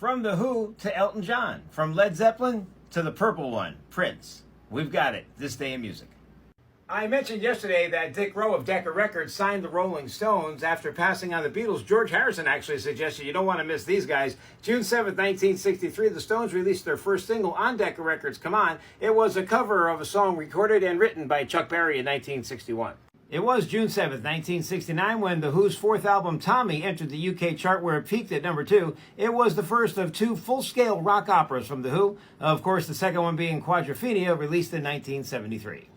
From The Who to Elton John, from Led Zeppelin to the purple one, Prince. We've got it, this day in music. I mentioned yesterday that Dick Rowe of Decca Records signed the Rolling Stones after passing on the Beatles. George Harrison actually suggested you don't want to miss these guys. June 7th, 1963, the Stones released their first single on Decca Records, Come On. It was a cover of a song recorded and written by Chuck Berry in 1961. It was June 7th, 1969, when The Who's fourth album, Tommy, entered the UK chart where it peaked at number 2. It was the first of 2 full-scale rock operas from The Who. Of course, the second one being Quadrophenia, released in 1973.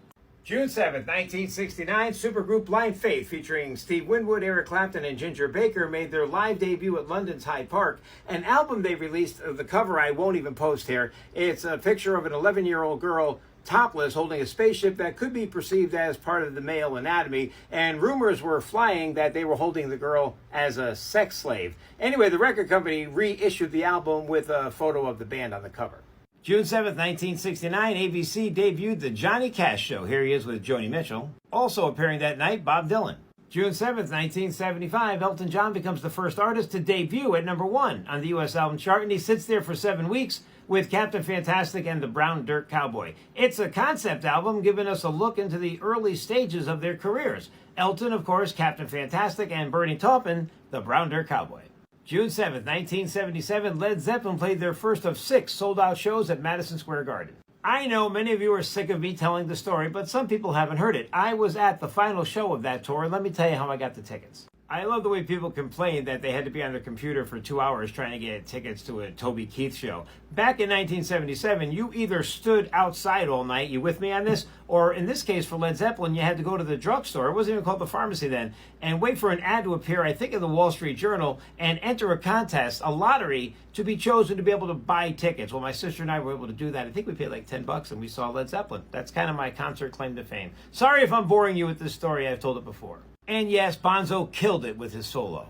June 7th, 1969, supergroup Blind Faith, featuring Steve Winwood, Eric Clapton, and Ginger Baker, made their live debut at London's Hyde Park. An album they released, the cover I won't even post here. It's a picture of an 11-year-old girl topless holding a spaceship that could be perceived as part of the male anatomy, and rumors were flying that they were holding the girl as a sex slave. Anyway, the record company reissued the album with a photo of the band on the cover. June 7th, 1969, ABC debuted The Johnny Cash Show. Here he is with Joni Mitchell. Also appearing that night, Bob Dylan. June 7th, 1975, Elton John becomes the first artist to debut at number 1 on the U.S. album chart, and he sits there for 7 weeks with Captain Fantastic and the Brown Dirt Cowboy. It's a concept album giving us a look into the early stages of their careers. Elton, of course, Captain Fantastic, and Bernie Taupin, the Brown Dirt Cowboy. June 7th, 1977, Led Zeppelin played their first of 6 sold-out shows at Madison Square Garden. I know many of you are sick of me telling the story, but some people haven't heard it. I was at the final show of that tour, and let me tell you how I got the tickets. I love the way people complain that they had to be on their computer for 2 hours trying to get tickets to a Toby Keith show. Back in 1977, you either stood outside all night, you with me on this, or in this case for Led Zeppelin, you had to go to the drugstore, it wasn't even called the pharmacy then, and wait for an ad to appear, I think in the Wall Street Journal, and enter a contest, a lottery, to be chosen to be able to buy tickets. Well, my sister and I were able to do that. I think we paid like $10 and we saw Led Zeppelin. That's kind of my concert claim to fame. Sorry if I'm boring you with this story, I've told it before. And yes, Bonzo killed it with his solo.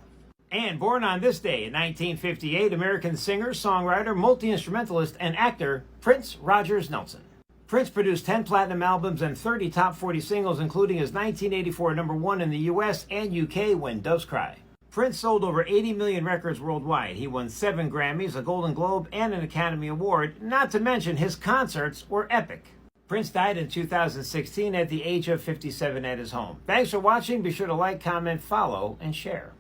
And born on this day in 1958, American singer, songwriter, multi-instrumentalist, and actor Prince Rogers Nelson. Prince produced 10 platinum albums and 30 top 40 singles, including his 1984 number 1 in the US and UK, When Doves Cry. Prince sold over 80 million records worldwide. He won 7 Grammys, a Golden Globe, and an Academy Award, not to mention his concerts were epic. Prince died in 2016 at the age of 57 at his home. Thanks for watching. Be sure to like, comment, follow, and share.